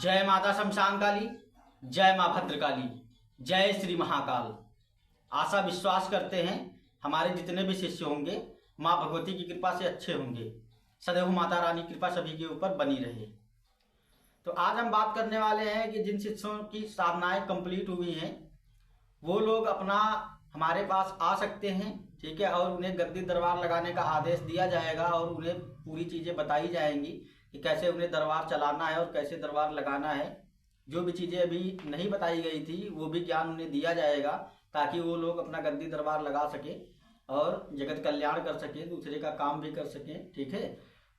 जय माता शमशान काली, जय माँ भद्रकाली, जय श्री महाकाल। आशा विश्वास करते हैं हमारे जितने भी शिष्य होंगे माँ भगवती की कृपा से अच्छे होंगे। सदैव माता रानी कृपा सभी के ऊपर बनी रहे। तो आज हम बात करने वाले हैं कि जिन शिष्यों की साधनाएं कंप्लीट हुई हैं वो लोग अपना हमारे पास आ सकते हैं, ठीक है। और उन्हें गद्दी दरबार लगाने का आदेश दिया जाएगा और उन्हें पूरी चीज़ें बताई जाएंगी कि कैसे उन्हें दरबार चलाना है और कैसे दरबार लगाना है। जो भी चीज़ें अभी नहीं बताई गई थी वो भी ज्ञान उन्हें दिया जाएगा ताकि वो लोग अपना गद्दी दरबार लगा सके और जगत कल्याण कर सके, दूसरे का काम भी कर सकें, ठीक है।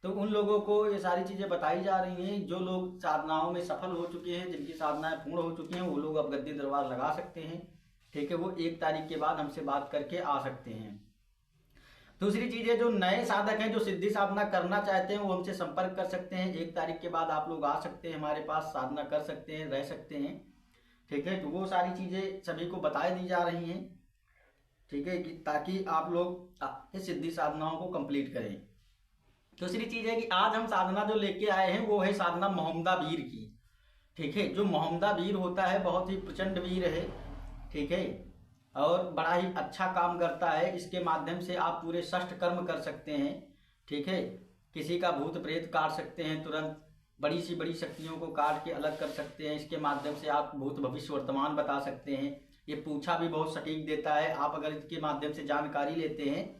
तो उन लोगों को ये सारी चीज़ें बताई जा रही हैं। जो लोग साधनाओं में सफल हो चुके हैं, जिनकी साधनाएं पूर्ण हो चुकी हैं, वो लोग अब गद्दी दरबार लगा सकते हैं, ठीक है। वो 1 तारीख के बाद हमसे बात करके आ सकते हैं। दूसरी चीज़ है, जो नए साधक हैं जो सिद्धि साधना करना चाहते हैं वो हमसे संपर्क कर सकते हैं। 1 तारीख के बाद आप लोग आ सकते हैं, हमारे पास साधना कर सकते हैं, रह सकते हैं, ठीक है। तो वो सारी चीज़ें सभी को बताई दी जा रही हैं, ठीक है, कि ताकि आप लोग इस सिद्धि साधनाओं को कंप्लीट करें। दूसरी चीज़ है कि आज हम साधना जो लेके आए हैं वो है साधना मोहम्मदा वीर की, ठीक है। जो मोहम्मदा वीर होता है बहुत ही प्रचंड वीर है, ठीक है, और बड़ा ही अच्छा काम करता है। इसके माध्यम से आप पूरे षष्ठ कर्म कर सकते हैं, ठीक है। किसी का भूत प्रेत काट सकते हैं, तुरंत बड़ी सी बड़ी शक्तियों को काट के अलग कर सकते हैं। इसके माध्यम से आप भूत भविष्य वर्तमान बता सकते हैं। ये पूछा भी बहुत सटीक देता है। आप अगर इसके माध्यम से जानकारी लेते हैं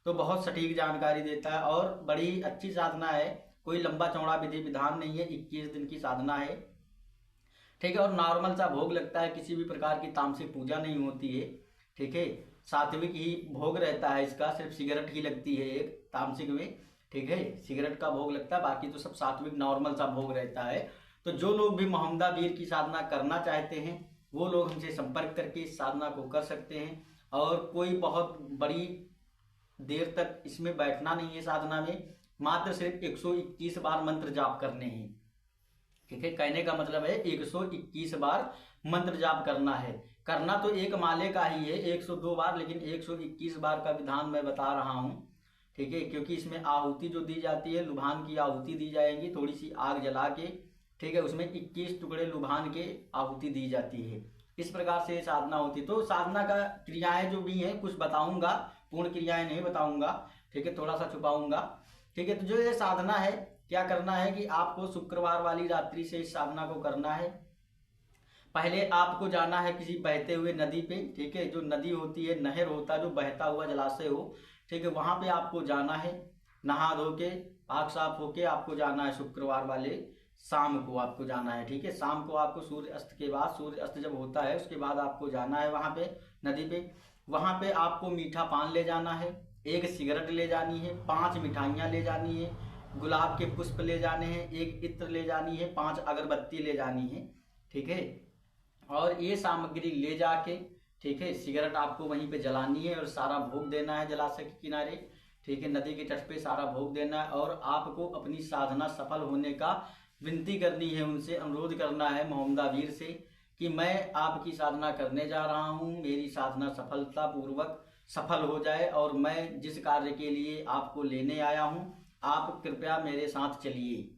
तो बहुत सटीक जानकारी देता है और बड़ी अच्छी साधना है। कोई लंबा चौड़ा विधि विधान नहीं है, 21 दिन की साधना है, ठीक है। और नॉर्मल सा भोग लगता है, किसी भी प्रकार की तामसिक पूजा नहीं होती है, ठीक है। सात्विक ही भोग रहता है इसका, सिर्फ सिगरेट ही लगती है एक तामसिक में, ठीक है। सिगरेट का भोग लगता है, बाकी तो सब सात्विक नॉर्मल सा भोग रहता है। तो जो लोग भी मोहम्मदा वीर की साधना करना चाहते हैं वो लोग हमसे संपर्क करके इस साधना को कर सकते हैं। और कोई बहुत बड़ी देर तक इसमें बैठना नहीं है साधना में, मात्र सिर्फ 121 बार मंत्र जाप करने हैं, ठीक है। कहने का मतलब है 121 बार मंत्र जाप करना है। करना तो एक माले का ही है 102 बार, लेकिन 121 बार का विधान मैं बता रहा हूँ, ठीक है। क्योंकि इसमें आहुति जो दी जाती है, लुभान की आहुति दी जाएगी, थोड़ी सी आग जला के, ठीक है। उसमें 21 टुकड़े लुभान के आहुति दी जाती है। इस प्रकार से साधना होती है। तो साधना का क्रियाएं जो भी हैं कुछ बताऊंगा, पूर्ण क्रियाएं नहीं बताऊंगा, ठीक है, थोड़ा सा छुपाऊंगा, ठीक है। तो जो ये साधना है, क्या करना है कि आपको शुक्रवार वाली रात्रि से इस साधना को करना है। पहले आपको जाना है किसी बहते हुए नदी पे, ठीक है। जो नदी होती है, नहर होता है, जो बहता हुआ जलाशय हो, ठीक है, वहां पे आपको जाना है। नहा धो के आग साफ होके आपको जाना है। शुक्रवार वाले शाम को आपको जाना है, ठीक है। शाम को आपको सूर्य अस्त के बाद, सूर्य अस्त जब होता है उसके बाद आपको जाना है वहां पे नदी पे। वहां पे आपको मीठा पान ले जाना है, 1 सिगरेट ले जानी है, 5 मिठाइयाँ ले जानी है, गुलाब के पुष्प ले जाने हैं, 1 इत्र ले जानी है, 5 अगरबत्ती ले जानी है, ठीक है। और ये सामग्री ले जाके, ठीक है, सिगरेट आपको वहीं पे जलानी है और सारा भोग देना है जलाशय के किनारे, ठीक है, नदी के तट पे सारा भोग देना है। और आपको अपनी साधना सफल होने का विनती करनी है, उनसे अनुरोध करना है मोहम्मदा वीर से कि मैं आपकी साधना करने जा रहा हूँ, मेरी साधना सफलता पूर्वक सफल हो जाए और मैं जिस कार्य के लिए आपको लेने आया हूँ आप कृपया मेरे साथ चलिए,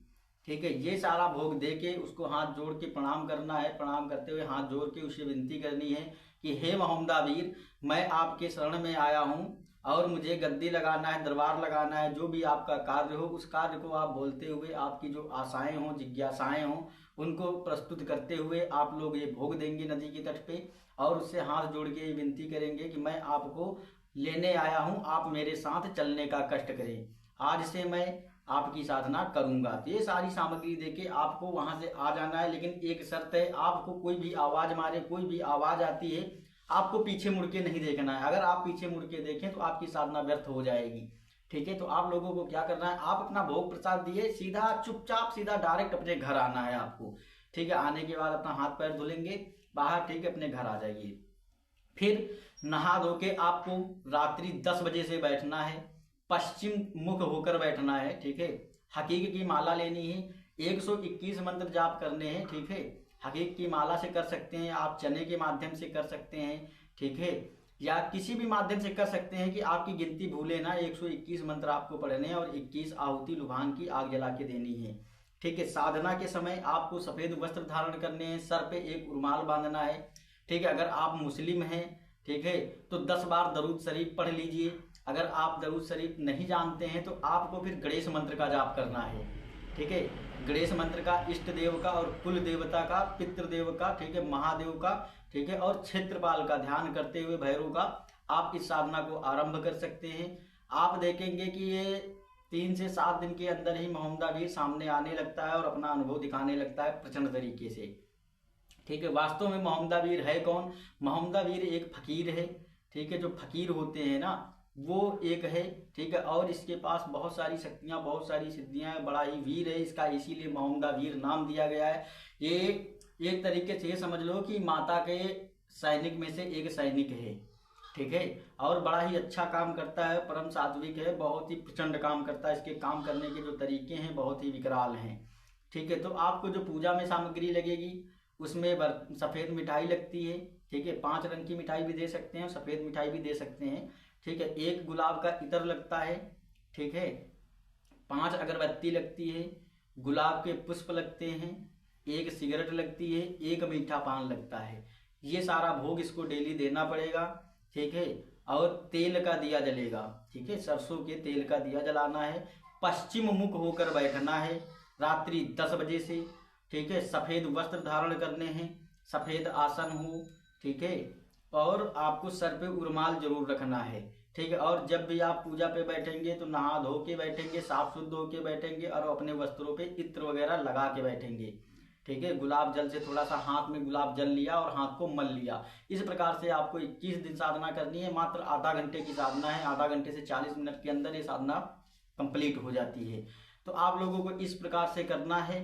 ठीक है। ये सारा भोग दे के उसको हाथ जोड़ के प्रणाम करना है। प्रणाम करते हुए हाथ जोड़ के उसे विनती करनी है कि हे मोहम्मदा वीर, मैं आपके शरण में आया हूँ और मुझे गद्दी लगाना है, दरबार लगाना है। जो भी आपका कार्य हो उस कार्य को आप बोलते हुए, आपकी जो आशाएं हों, जिज्ञासाएं हों, उनको प्रस्तुत करते हुए आप लोग ये भोग देंगे नदी के तट पे और उससे हाथ जोड़ के ये विनती करेंगे कि मैं आपको लेने आया हूँ, आप मेरे साथ चलने का कष्ट करें, आज से मैं आपकी साधना करूंगा। तो ये सारी सामग्री देके आपको वहां से आ जाना है। लेकिन एक शर्त है, आपको कोई भी आवाज मारे, कोई भी आवाज आती है, आपको पीछे मुड़ के नहीं देखना है। अगर आप पीछे मुड़ के देखें तो आपकी साधना व्यर्थ हो जाएगी, ठीक है। तो आप लोगों को क्या करना है, आप अपना भोग प्रसाद दिए, सीधा चुपचाप सीधा डायरेक्ट अपने घर आना है आपको, ठीक है। आने के बाद अपना हाथ पैर धुलेंगे बाहर, ठीक है, अपने घर आ जाइए। फिर नहा धो के आपको रात्रि 10 बजे से बैठना है, पश्चिम मुख होकर बैठना है, ठीक है। हकीक की माला लेनी है, 121 मंत्र जाप करने हैं, ठीक है। हकीक की माला से कर सकते हैं आप, चने के माध्यम से कर सकते हैं, ठीक है, या किसी भी माध्यम से कर सकते हैं कि आपकी गिनती भूले ना। 121 मंत्र आपको पढ़ने हैं और 21 आहुति लुभान की आग जला के देनी है, ठीक है। साधना के समय आपको सफेद वस्त्र धारण करने हैं, सर पे एक रुमाल बांधना है, ठीक है। अगर आप मुस्लिम हैं, ठीक है, तो 10 बार दरूद शरीफ पढ़ लीजिए। अगर आप दरूद शरीफ नहीं जानते हैं तो आपको फिर गणेश मंत्र का जाप करना है, ठीक है। गणेश मंत्र का, इष्ट देव का और कुल देवता का, पितृदेव का, ठीक है, महादेव का, ठीक है, और क्षेत्रपाल का ध्यान करते हुए भैरव का आप इस साधना को आरंभ कर सकते हैं। आप देखेंगे कि ये 3 से 7 दिन के अंदर ही मोहम्मदावीर सामने आने लगता है और अपना अनुभव दिखाने लगता है प्रचंड तरीके से, ठीक है। वास्तव में मोहम्मदावीर है कौन? मोहम्मदावीर एक फकीर है, ठीक है। जो फकीर होते हैं ना, वो एक है, ठीक है, और इसके पास बहुत सारी शक्तियां, बहुत सारी सिद्धियां हैं, बड़ा ही वीर है, इसका इसीलिए मोहम्मदावीर नाम दिया गया है। ये एक तरीके से समझ लो कि माता के सैनिक में से एक सैनिक है, ठीक है, और बड़ा ही अच्छा काम करता है, परम सात्विक है, बहुत ही प्रचंड काम करता है। इसके काम करने के जो तरीके हैं बहुत ही विकराल हैं, ठीक है। तो आपको जो पूजा में सामग्री लगेगी उसमें सफ़ेद मिठाई लगती है, ठीक है। 5 रंग की मिठाई भी दे सकते हैं, सफ़ेद मिठाई भी दे सकते हैं, ठीक है। 1 गुलाब का इत्र लगता है, ठीक है। 5 अगरबत्ती लगती है, गुलाब के पुष्प लगते हैं, 1 सिगरेट लगती है, 1 मीठा पान लगता है। ये सारा भोग इसको डेली देना पड़ेगा, ठीक है। और तेल का दिया जलेगा, ठीक है, सरसों के तेल का दिया जलाना है। पश्चिम मुख होकर बैठना है रात्रि 10 बजे से, ठीक है। सफ़ेद वस्त्र धारण करने हैं, सफ़ेद आसन हो, ठीक है, और आपको सर पे रुमाल जरूर रखना है, ठीक है। और जब भी आप पूजा पे बैठेंगे तो नहा धो के बैठेंगे, साफ शुद्ध होके बैठेंगे और अपने वस्त्रों पे इत्र वगैरह लगा के बैठेंगे, ठीक है। गुलाब जल से थोड़ा सा हाथ में गुलाब जल लिया और हाथ को मल लिया। इस प्रकार से आपको 21 दिन साधना करनी है। मात्र आधा घंटे की साधना है, आधा घंटे से 40 मिनट के अंदर ये साधना कंप्लीट हो जाती है। तो आप लोगों को इस प्रकार से करना है,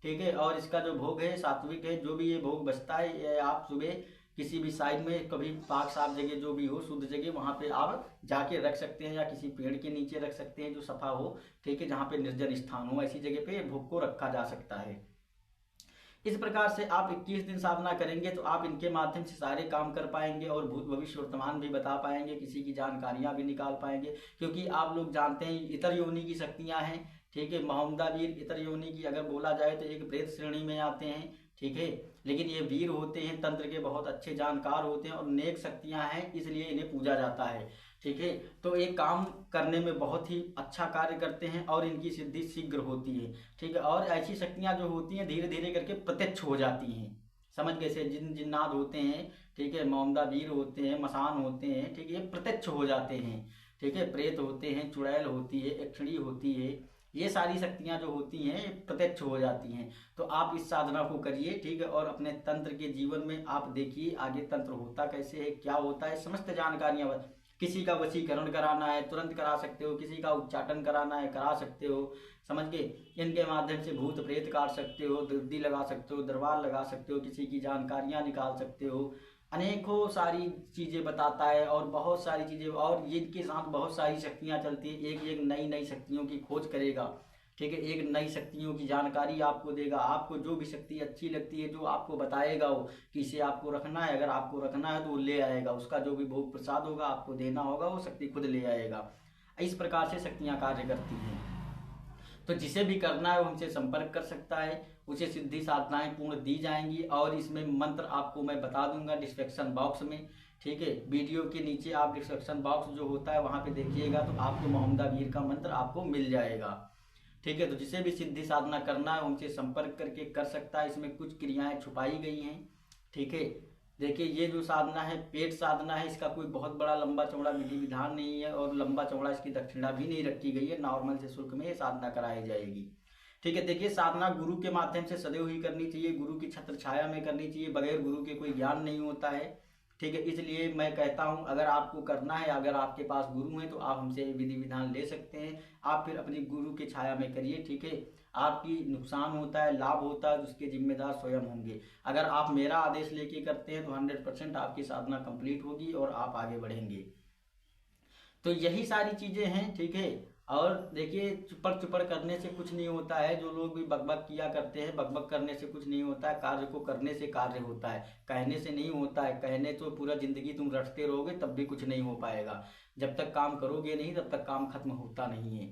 ठीक है। और इसका जो भोग है सात्विक है, जो भी ये भोग बचता है ये आप सुबह किसी भी साइड में, कभी पाक साफ जगह जो भी हो, शुद्ध जगह, वहाँ पे आप जाके रख सकते हैं, या किसी पेड़ के नीचे रख सकते हैं जो सफा हो, ठीक है, जहाँ पे निर्जन स्थान हो, ऐसी जगह पे भोग को रखा जा सकता है। इस प्रकार से आप 21 दिन साधना करेंगे तो आप इनके माध्यम से सारे काम कर पाएंगे और भूत भविष्य वर्तमान भी बता पाएंगे, किसी की जानकारियां भी निकाल पाएंगे। क्योंकि आप लोग जानते हैं इतर योनि की शक्तियां हैं, ठीक है। मोहम्मदावीर इतर योनि की अगर बोला जाए तो एक प्रेत श्रेणी में आते हैं, ठीक है, लेकिन ये वीर होते हैं, तंत्र के बहुत अच्छे जानकार होते हैं और नेक शक्तियां हैं, इसलिए इन्हें पूजा जाता है, ठीक है। तो एक काम करने में बहुत ही अच्छा कार्य करते हैं और इनकी सिद्धि शीघ्र होती है, ठीक है। और ऐसी शक्तियां जो होती हैं धीरे धीरे करके प्रत्यक्ष हो जाती हैं, समझ गए से जिन्नात होते हैं, ठीक है, मोमदावीर होते हैं, मसान होते हैं, ठीक है, ये प्रत्यक्ष हो जाते हैं, ठीक है। प्रेत होते हैं, चुड़ैल होती है, यक्षिणी होती है, ये सारी शक्तियां जो होती हैं प्रत्यक्ष हो जाती हैं। तो आप इस साधना को करिए, ठीक है, और अपने तंत्र के जीवन में आप देखिए आगे तंत्र होता कैसे है, क्या होता है, समस्त जानकारियां। किसी का वशीकरण कराना है तुरंत करा सकते हो, किसी का उच्चाटन कराना है करा सकते हो, समझ के। इनके माध्यम से भूत प्रेत काट सकते हो, दर्दी लगा सकते हो, दरबार लगा सकते हो, किसी की जानकारियां निकाल सकते हो, अनेकों सारी चीज़ें बताता है और बहुत सारी चीज़ें, और इनके साथ बहुत सारी शक्तियां चलती है। एक एक नई नई शक्तियों की खोज करेगा, ठीक है, एक नई शक्तियों की जानकारी आपको देगा। आपको जो भी शक्ति अच्छी लगती है जो आपको बताएगा वो कि इसे आपको रखना है, अगर आपको रखना है तो वो ले आएगा, उसका जो भी भोग प्रसाद होगा आपको देना होगा, वो शक्ति खुद ले आएगा। इस प्रकार से शक्तियाँ कार्य करती हैं। तो जिसे भी करना है वो हमसे संपर्क कर सकता है, उसे सिद्धि साधनाएं पूर्ण दी जाएंगी। और इसमें मंत्र आपको मैं बता दूंगा डिस्क्रिप्शन बॉक्स में, ठीक है। वीडियो के नीचे आप डिस्क्रिप्शन बॉक्स जो होता है वहाँ पे देखिएगा तो आपको मोहम्मदावीर का मंत्र आपको मिल जाएगा, ठीक है। तो जिसे भी सिद्धि साधना करना है उनसे संपर्क करके कर सकता है। इसमें कुछ क्रियाएं छुपाई गई हैं, ठीक है। देखिए ये जो साधना है पेट साधना है, इसका कोई बहुत बड़ा लंबा चौड़ा विधि विधान नहीं है और लंबा चौड़ा इसकी दक्षिणा भी नहीं रखी गई है, नॉर्मल से शुल्क में ये साधना कराई जाएगी, ठीक है। देखिए साधना गुरु के माध्यम से सदैव ही करनी चाहिए, गुरु की छत्र छाया में करनी चाहिए, बगैर गुरु के कोई ज्ञान नहीं होता है, ठीक है। इसलिए मैं कहता हूं अगर आपको करना है, अगर आपके पास गुरु हैं तो आप हमसे विधि विधान ले सकते हैं, आप फिर अपनी गुरु की छाया में करिए, ठीक है। आपकी नुकसान होता है लाभ होता है उसके जिम्मेदार स्वयं होंगे। अगर आप मेरा आदेश लेके करते हैं तो 100% आपकी साधना कंप्लीट होगी और आप आगे बढ़ेंगे। तो यही सारी चीजें हैं, ठीक है। और देखिए चुपड़ करने से कुछ नहीं होता है, जो लोग भी बकबक किया करते हैं, बकबक करने से कुछ नहीं होता है, कार्य को करने से कार्य होता है, कहने से नहीं होता है। कहने तो पूरा जिंदगी तुम रटते रहोगे तब भी कुछ नहीं हो पाएगा, जब तक काम करोगे नहीं तब तक काम खत्म होता नहीं है,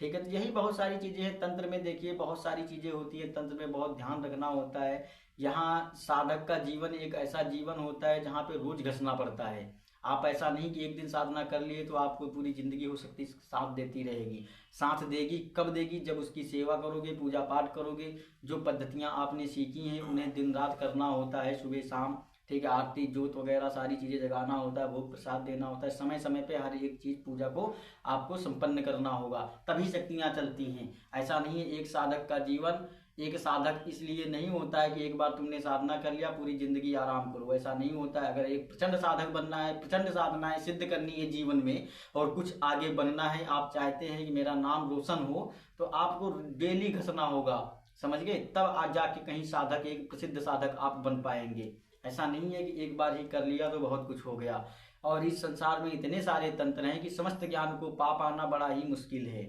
ठीक है। तो यही बहुत सारी चीजें हैं तंत्र में। देखिए बहुत सारी चीजें होती है तंत्र में, बहुत ध्यान रखना होता है। यहाँ साधक का जीवन एक ऐसा जीवन होता है जहाँ पे रोज घसना पड़ता है। आप ऐसा नहीं कि एक दिन साधना कर लिए तो आपको पूरी जिंदगी हो सकती साथ देती रहेगी। साथ देगी कब देगी? जब उसकी सेवा करोगे, पूजा पाठ करोगे, जो पद्धतियां आपने सीखी हैं उन्हें दिन रात करना होता है, सुबह शाम, ठीक है, आरती जोत वगैरह सारी चीजें जगाना होता है, भोग प्रसाद देना होता है, समय समय पे हर एक चीज पूजा को आपको संपन्न करना होगा, तभी शक्तियां चलती हैं। ऐसा नहीं है एक साधक का जीवन, एक साधक इसलिए नहीं होता है कि एक बार तुमने साधना कर लिया पूरी जिंदगी आराम करो, ऐसा नहीं होता है। अगर एक प्रचंड साधक बनना है, प्रचंड साधनाएं सिद्ध करनी है जीवन में और कुछ आगे बनना है, आप चाहते हैं कि मेरा नाम रोशन हो, तो आपको डेली घसना होगा, समझ गए? तब आज जाके कहीं साधक, एक प्रसिद्ध साधक आप बन पाएंगे। ऐसा नहीं है कि एक बार ही कर लिया तो बहुत कुछ हो गया। और इस संसार में इतने सारे तंत्र हैं कि समस्त ज्ञान को पा पाना बड़ा ही मुश्किल है।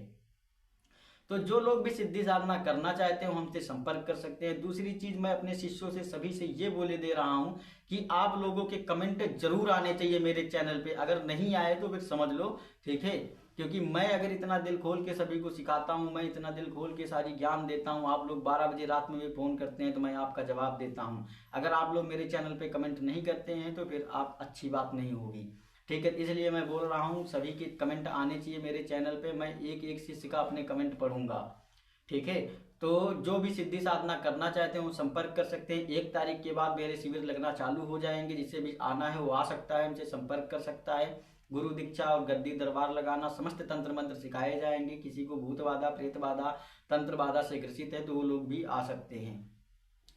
तो जो लोग भी सिद्धि साधना करना चाहते हो हमसे संपर्क कर सकते हैं। दूसरी चीज मैं अपने शिष्यों से सभी से ये बोले दे रहा हूं कि आप लोगों के कमेंट जरूर आने चाहिए मेरे चैनल पे। अगर नहीं आए तो फिर समझ लो, ठीक है, क्योंकि मैं अगर इतना दिल खोल के सभी को सिखाता हूं, मैं इतना दिल खोल के सारी ज्ञान देता हूं, आप लोग 12 बजे रात में भी फोन करते हैं तो मैं आपका जवाब देता हूं। अगर आप लोग मेरे चैनल पे कमेंट नहीं करते हैं तो फिर आप अच्छी बात नहीं होगी, ठीक है। इसलिए मैं बोल रहा हूँ सभी के कमेंट आने चाहिए मेरे चैनल पे। मैं एक एक शिष्य का अपने कमेंट पढ़ूंगा, ठीक है। तो जो भी सिद्धि साधना करना चाहते हैं वो संपर्क कर सकते हैं। 1 तारीख के बाद मेरे शिविर लगना चालू हो जाएंगे, जिससे भी आना है वो आ सकता है, हमसे संपर्क कर सकता है। गुरु दीक्षा और गद्दी दरबार लगाना, समस्त तंत्र मंत्र सिखाए जाएंगे। किसी को भूत बाधा, प्रेत बाधा, तंत्र बाधा से ग्रसित है तो वो लोग भी आ सकते हैं।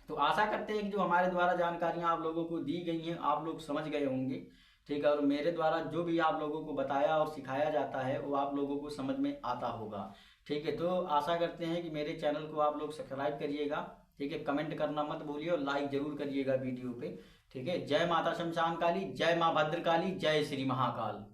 तो आशा करते हैं कि जो हमारे द्वारा जानकारियां आप लोगों को दी गई हैं आप लोग समझ गए होंगे, ठीक है। और मेरे द्वारा जो भी आप लोगों को बताया और सिखाया जाता है वो आप लोगों को समझ में आता होगा, ठीक है। तो आशा करते हैं कि मेरे चैनल को आप लोग सब्सक्राइब करिएगा, ठीक है। कमेंट करना मत भूलिए और लाइक जरूर करिएगा वीडियो पे, ठीक है। जय माता शमशान काली, जय माँ भद्रकाली, जय श्री महाकाल।